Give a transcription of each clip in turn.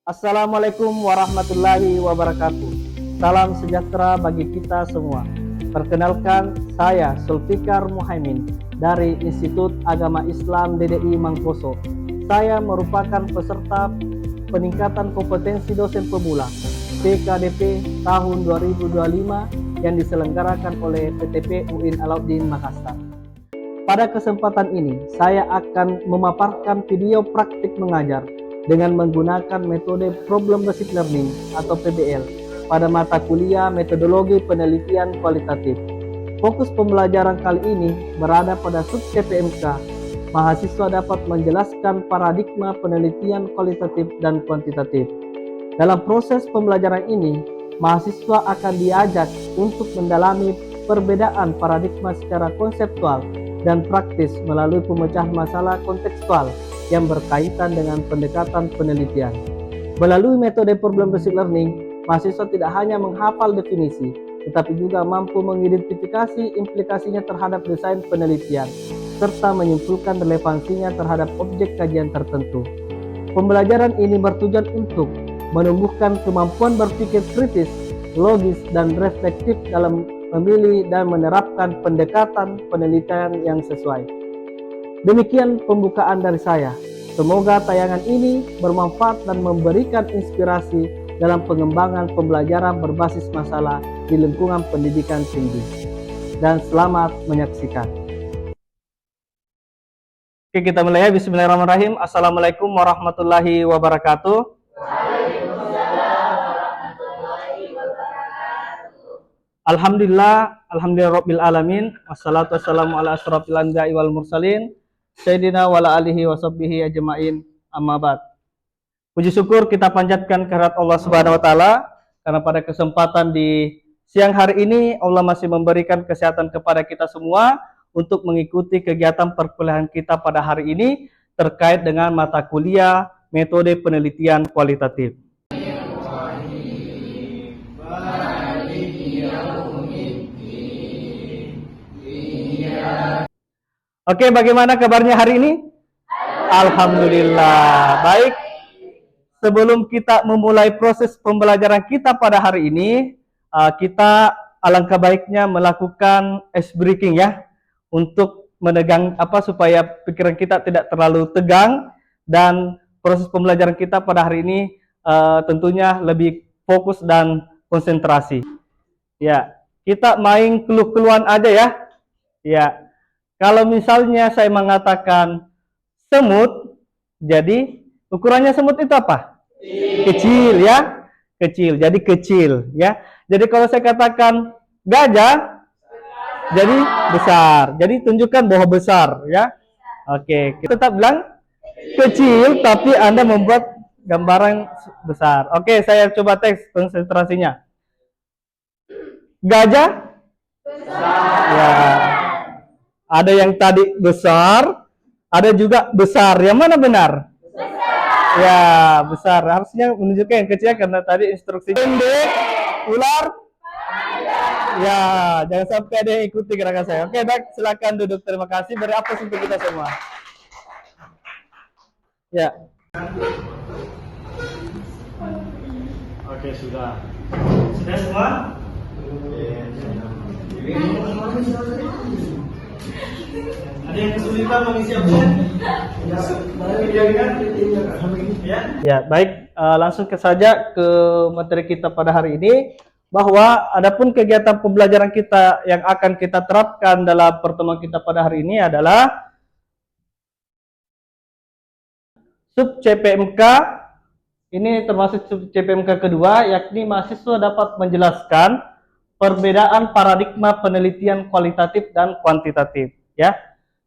Assalamualaikum warahmatullahi wabarakatuh. Salam sejahtera bagi kita semua. Perkenalkan, saya Sulfikar Muhaimin dari Institut Agama Islam DDI Mangkoso. Saya merupakan peserta peningkatan kompetensi dosen pemula PKDP tahun 2025 yang diselenggarakan oleh PTP UIN Alauddin Makassar. Pada kesempatan ini, saya akan memaparkan video praktik mengajar dengan menggunakan metode Problem Based Learning atau PBL pada mata kuliah Metodologi Penelitian Kualitatif. Fokus pembelajaran kali ini berada pada sub CPMK. Mahasiswa dapat menjelaskan paradigma penelitian kualitatif dan kuantitatif. Dalam proses pembelajaran ini, mahasiswa akan diajak untuk mendalami perbedaan paradigma secara konseptual dan praktis melalui pemecahan masalah kontekstual yang berkaitan dengan pendekatan penelitian. Melalui metode Problem Based Learning, mahasiswa tidak hanya menghafal definisi, tetapi juga mampu mengidentifikasi implikasinya terhadap desain penelitian, serta menyimpulkan relevansinya terhadap objek kajian tertentu. Pembelajaran ini bertujuan untuk menumbuhkan kemampuan berpikir kritis, logis, dan reflektif dalam memilih dan menerapkan pendekatan penelitian yang sesuai. Demikian pembukaan dari saya. Semoga tayangan ini bermanfaat dan memberikan inspirasi dalam pengembangan pembelajaran berbasis masalah di lingkungan pendidikan tinggi. Dan selamat menyaksikan. Oke, kita mulai. Bismillahirrahmanirrahim. Assalamualaikum warahmatullahi wabarakatuh. Alhamdulillah rabbil alamin. Wassalatu wassalamu ala asrofil anbiya'i wal mursalin Sayyidina wala alihi wa sahbihi ajma'in, amma ba'd. Puji syukur kita panjatkan kehadirat Allah Subhanahu wa taala karena pada kesempatan di siang hari ini Allah masih memberikan kesehatan kepada kita semua untuk mengikuti kegiatan perkuliahan kita pada hari ini terkait dengan mata kuliah metode penelitian kualitatif. Oke, bagaimana kabarnya hari ini? Alhamdulillah. Baik, sebelum kita memulai proses pembelajaran kita pada hari ini, kita alangkah baiknya melakukan ice breaking ya, untuk menegang supaya pikiran kita tidak terlalu tegang dan proses pembelajaran kita pada hari ini tentunya lebih fokus dan konsentrasi. Ya, kita main keluh-keluhan aja ya. Ya. Kalau misalnya saya mengatakan semut, jadi ukurannya semut itu apa? Kecil ya, kecil. Jadi kecil ya. Jadi kalau saya katakan gajah, jadi besar. Jadi tunjukkan bahwa besar ya. Oke, kita tetap bilang kecil, tapi Anda membuat gambaran besar. Oke, saya coba teks konsentrasinya. Gajah besar. Ya. Ada yang tadi besar, ada juga besar. Yang mana benar? Besar. Ya, besar. Harusnya menunjukkan yang kecil karena tadi instruksi pendek, ular. Ya, jangan sampai ada yang ikuti gerakan saya. Oke, baik, silakan duduk. Terima kasih. Beri aplaus untuk kita semua. Ya. Oke, sudah. Sudah semua? Ada yang kesulitan mengisi absen? Ya, baik. Langsung saja ke materi kita pada hari ini. Bahwa adapun kegiatan pembelajaran kita yang akan kita terapkan dalam pertemuan kita pada hari ini adalah sub CPMK. Ini termasuk sub CPMK kedua, yakni mahasiswa dapat menjelaskan perbedaan paradigma penelitian kualitatif dan kuantitatif. Ya.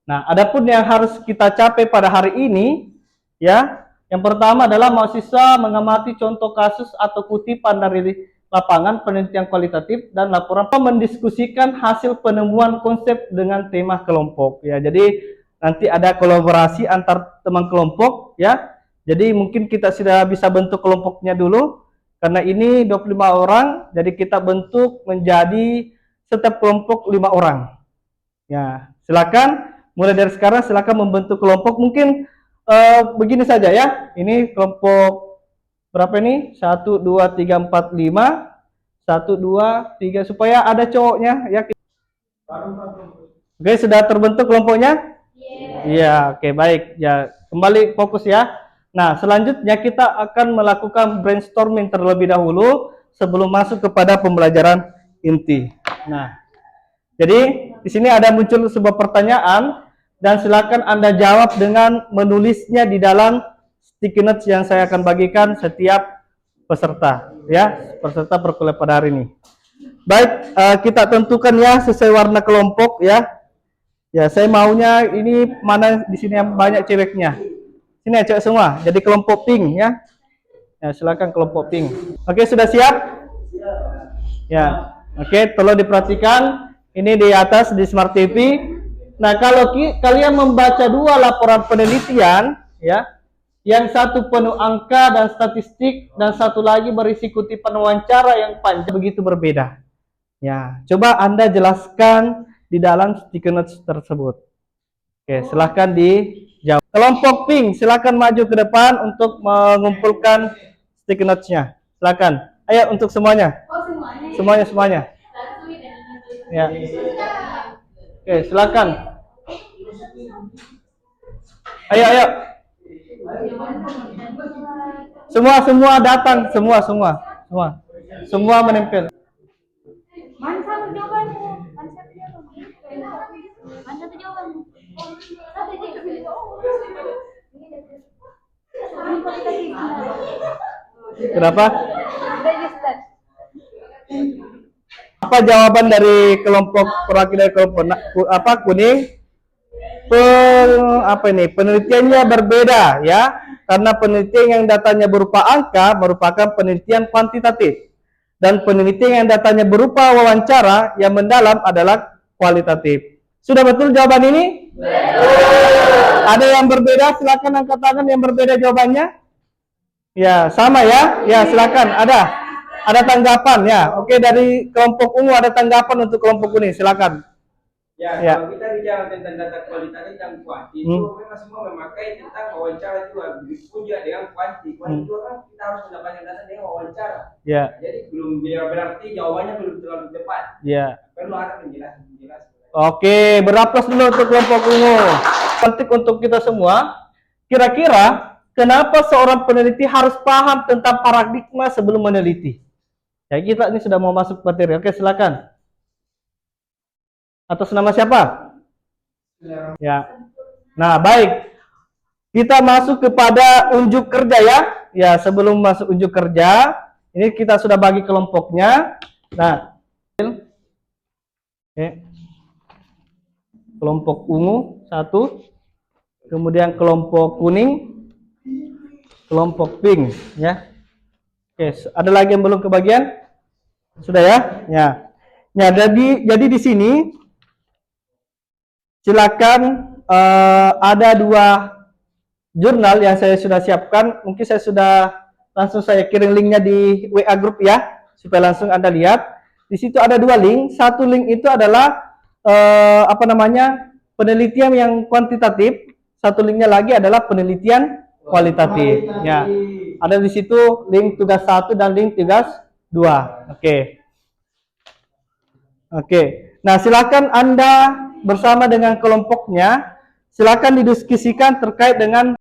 Nah, adapun yang harus kita capai pada hari ini, ya, yang pertama adalah mahasiswa mengamati contoh kasus atau kutipan dari lapangan penelitian kualitatif dan laporan mendiskusikan hasil penemuan konsep dengan tema kelompok. Ya, jadi nanti ada kolaborasi antar teman kelompok, ya. Jadi mungkin kita sudah bisa bentuk kelompoknya dulu, karena ini 25 orang, jadi kita bentuk menjadi setiap kelompok 5 orang. Ya, silakan. Mulai dari sekarang silakan membentuk kelompok. Mungkin begini saja ya. Ini kelompok berapa ini? 1, 2, 3, 4, 5. 1, 2, 3, supaya ada cowoknya ya. Oke, sudah terbentuk kelompoknya? Iya, oke, baik. Ya, kembali fokus ya. Nah, selanjutnya kita akan melakukan brainstorming terlebih dahulu sebelum masuk kepada pembelajaran inti. Nah, jadi di sini ada muncul sebuah pertanyaan dan silakan Anda jawab dengan menulisnya di dalam sticky notes yang saya akan bagikan setiap peserta ya, peserta perkuliahan pada hari ini. Baik, kita tentukan ya sesuai warna kelompok ya. Ya, saya maunya ini mana di sini yang banyak ceweknya. Sini ya cewek semua. Jadi kelompok pink ya. Ya, silakan kelompok pink. Oke, sudah siap? Ya. Oke, tolong diperhatikan. Ini di atas di Smart TV. Nah, kalau kalian membaca dua laporan penelitian ya, yang satu penuh angka dan statistik dan satu lagi berisi kutipan wawancara yang panjang begitu berbeda. Ya, coba Anda jelaskan di dalam sticky notes tersebut. Oke, silahkan dijawab. Kelompok pink, silahkan maju ke depan untuk mengumpulkan sticky notes-nya. Silahkan. Ayo untuk semuanya. Semuanya. Ya. Oke, silahkan. Ayo. Semua datang, semua menempel. Mana satu jawabanmu? Mana satu jawabanmu? Kenapa? Apa jawaban dari kelompok perwakilan kelompok kuning? Penelitiannya berbeda ya, karena penelitian yang datanya berupa angka merupakan penelitian kuantitatif dan penelitian yang datanya berupa wawancara yang mendalam adalah kualitatif. Sudah betul jawaban ini? Ada yang berbeda? Silakan angkat tangan yang berbeda jawabannya. Ya, sama ya. Ya, silakan. Ada tanggapan ya. Oke, dari kelompok ungu ada tanggapan untuk kelompok kuning. Silakan. Ya, kalau kita bicara tentang data kualitatif dan kuanti, itu memang semua memakai tentang wawancara juga juga dengan kuanti. Kuanti itu kan kita harus mendapatkan data dengan wawancara. Ya. Jadi belum berarti jawabannya belum terlalu tepat. Ya. Perlu ada penjelasan. Oke, beraplas dulu untuk kelompok ungu. Penting untuk kita semua. Kira-kira kenapa seorang peneliti harus paham tentang paradigma sebelum meneliti? Ya, kita ini sudah mau masuk materi. Oke, silakan. Atas nama siapa? Ya. Nah, baik. Kita masuk kepada unjuk kerja ya. Ya, sebelum masuk unjuk kerja, ini kita sudah bagi kelompoknya. Nah, kelompok ungu 1, kemudian kelompok kuning, kelompok pink ya. Oke, ada lagi yang belum kebagian? Sudah ya? Ya. Nah, jadi di sini silakan ada 2 jurnal yang saya sudah siapkan. Mungkin langsung saya kirim linknya di WA group ya, supaya langsung Anda lihat. Di situ ada 2 link. Satu link itu adalah penelitian yang kuantitatif. Satu linknya lagi adalah penelitian kualitatif. Ya, ada di situ link tugas 1 dan link tugas 2. Oke. Nah, silakan Anda bersama dengan kelompoknya, silakan didiskusikan terkait dengan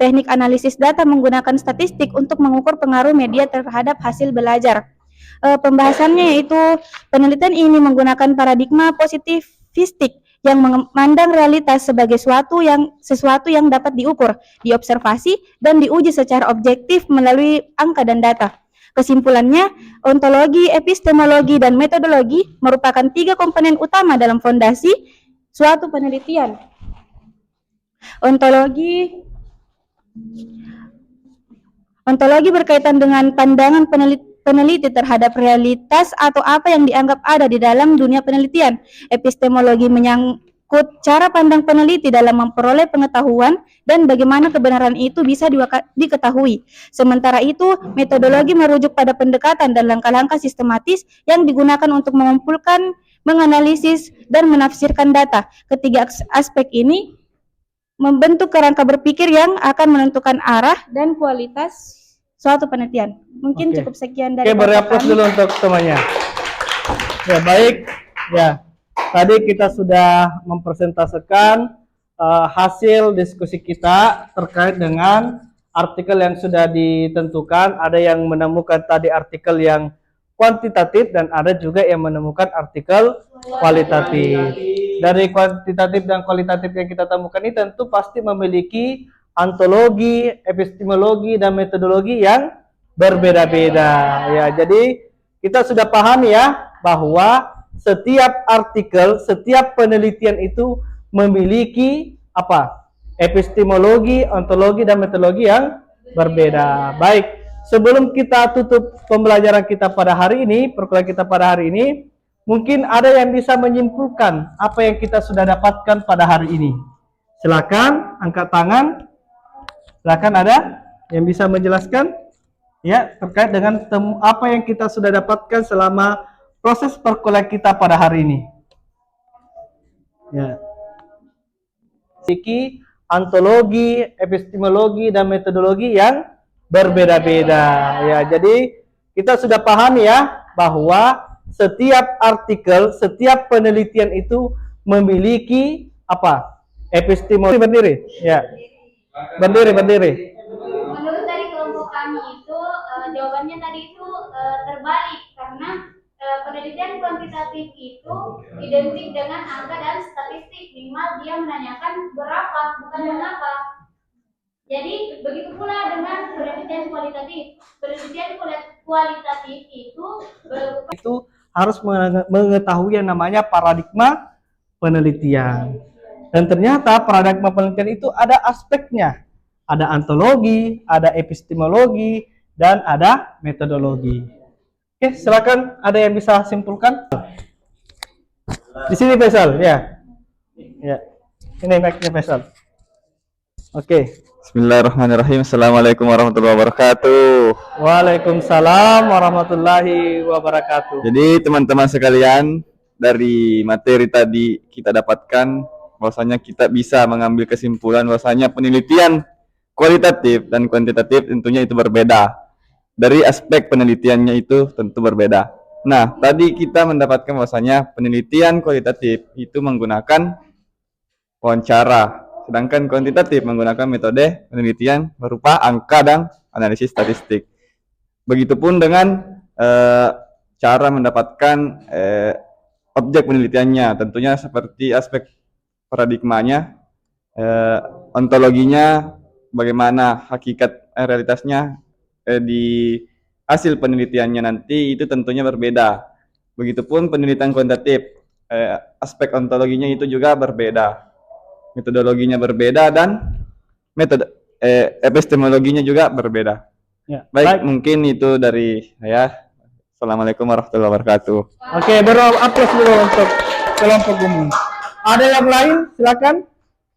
Teknik analisis data menggunakan statistik untuk mengukur pengaruh media terhadap hasil belajar. Pembahasannya yaitu penelitian ini menggunakan paradigma positivistik yang memandang realitas sebagai sesuatu yang dapat diukur, diobservasi, dan diuji secara objektif melalui angka dan data. Kesimpulannya, ontologi, epistemologi, dan metodologi merupakan 3 komponen utama dalam fondasi suatu penelitian. Ontologi berkaitan dengan pandangan peneliti terhadap realitas atau apa yang dianggap ada di dalam dunia penelitian. Epistemologi menyangkut cara pandang peneliti dalam memperoleh pengetahuan dan bagaimana kebenaran itu bisa diketahui. Sementara itu, metodologi merujuk pada pendekatan dan langkah-langkah sistematis yang digunakan untuk mengumpulkan, menganalisis, dan menafsirkan data. Ketiga aspek ini membentuk kerangka berpikir yang akan menentukan arah dan kualitas suatu penelitian. Mungkin cukup sekian dari beri aplaus dulu untuk temannya. Ya, baik. Ya, tadi kita sudah mempresentasikan hasil diskusi kita terkait dengan artikel yang sudah ditentukan. Ada yang menemukan tadi artikel yang kuantitatif dan ada juga yang menemukan artikel kualitatif. Dari kuantitatif dan kualitatif yang kita temukan ini tentu pasti memiliki ontologi, epistemologi, dan metodologi yang berbeda-beda. Ya, jadi kita sudah paham ya bahwa setiap artikel, setiap penelitian itu memiliki apa? Epistemologi, ontologi, dan metodologi yang berbeda. Baik, sebelum kita tutup pembelajaran kita pada hari ini, perkuliahan kita pada hari ini, mungkin ada yang bisa menyimpulkan apa yang kita sudah dapatkan pada hari ini. Silakan angkat tangan. Silakan, ada yang bisa menjelaskan ya terkait dengan apa yang kita sudah dapatkan selama proses perkuliahan kita pada hari ini. Ya. Memiliki ontologi, epistemologi, dan metodologi yang berbeda-beda. Ya, jadi kita sudah paham ya bahwa setiap artikel, setiap penelitian itu memiliki apa? Epistemologi. Berdiri. Ya. Berdiri. Menurut dari kelompok kami itu, jawabannya tadi itu terbalik karena penelitian kuantitatif itu identik dengan angka dan statistik. Minimal dia menanyakan berapa, bukan mengapa. Jadi begitu pula dengan penelitian kualitatif. Penelitian kualitatif itu harus mengetahui yang namanya paradigma penelitian. Dan ternyata paradigma penelitian itu ada aspeknya. Ada ontologi, ada epistemologi, dan ada metodologi. Oke, silakan ada yang bisa simpulkan? Di sini Faisal, ya. Ya. Ini mic-nya Faisal. Oke. Bismillahirrahmanirrahim. Assalamualaikum warahmatullahi wabarakatuh. Waalaikumsalam warahmatullahi wabarakatuh. Jadi teman-teman sekalian, dari materi tadi kita dapatkan bahwasanya kita bisa mengambil kesimpulan bahwasanya penelitian kualitatif dan kuantitatif tentunya itu berbeda. Dari aspek penelitiannya itu tentu berbeda. Nah, tadi kita mendapatkan bahwasanya penelitian kualitatif itu menggunakan wawancara, sedangkan kuantitatif menggunakan metode penelitian berupa angka dan analisis statistik. Begitupun dengan cara mendapatkan objek penelitiannya, tentunya seperti aspek paradigmanya, ontologinya, bagaimana hakikat realitasnya di hasil penelitiannya nanti itu tentunya berbeda. Begitupun penelitian kuantitatif, aspek ontologinya itu juga berbeda, metodologinya berbeda, dan metode epistemologinya juga berbeda. Ya, baik, mungkin itu dari saya. Assalamualaikum warahmatullahi wabarakatuh. Oke, beraplaus dulu untuk kelompok umum. Ada yang lain? Silakan.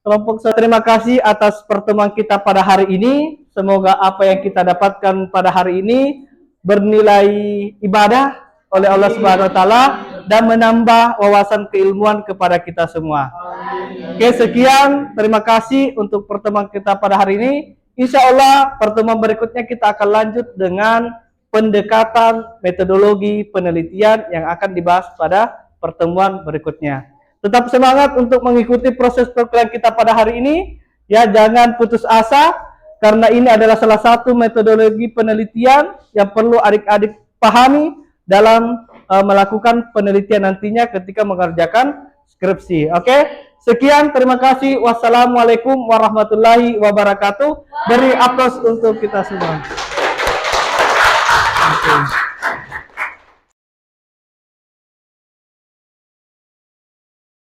Kelompok terima kasih atas pertemuan kita pada hari ini. Semoga apa yang kita dapatkan pada hari ini bernilai ibadah oleh Allah Subhanahu wa taala dan menambah wawasan keilmuan kepada kita semua. Oke, sekian. Terima kasih untuk pertemuan kita pada hari ini. Insya Allah pertemuan berikutnya kita akan lanjut dengan pendekatan metodologi penelitian yang akan dibahas pada pertemuan berikutnya. Tetap semangat untuk mengikuti proses perkuliahan kita pada hari ini. Ya, jangan putus asa karena ini adalah salah satu metodologi penelitian yang perlu adik-adik pahami dalam melakukan penelitian nantinya ketika mengerjakan skripsi. Oke? Sekian, terima kasih. Wassalamualaikum warahmatullahi wabarakatuh. Beri aplaus untuk kita semua. Oke.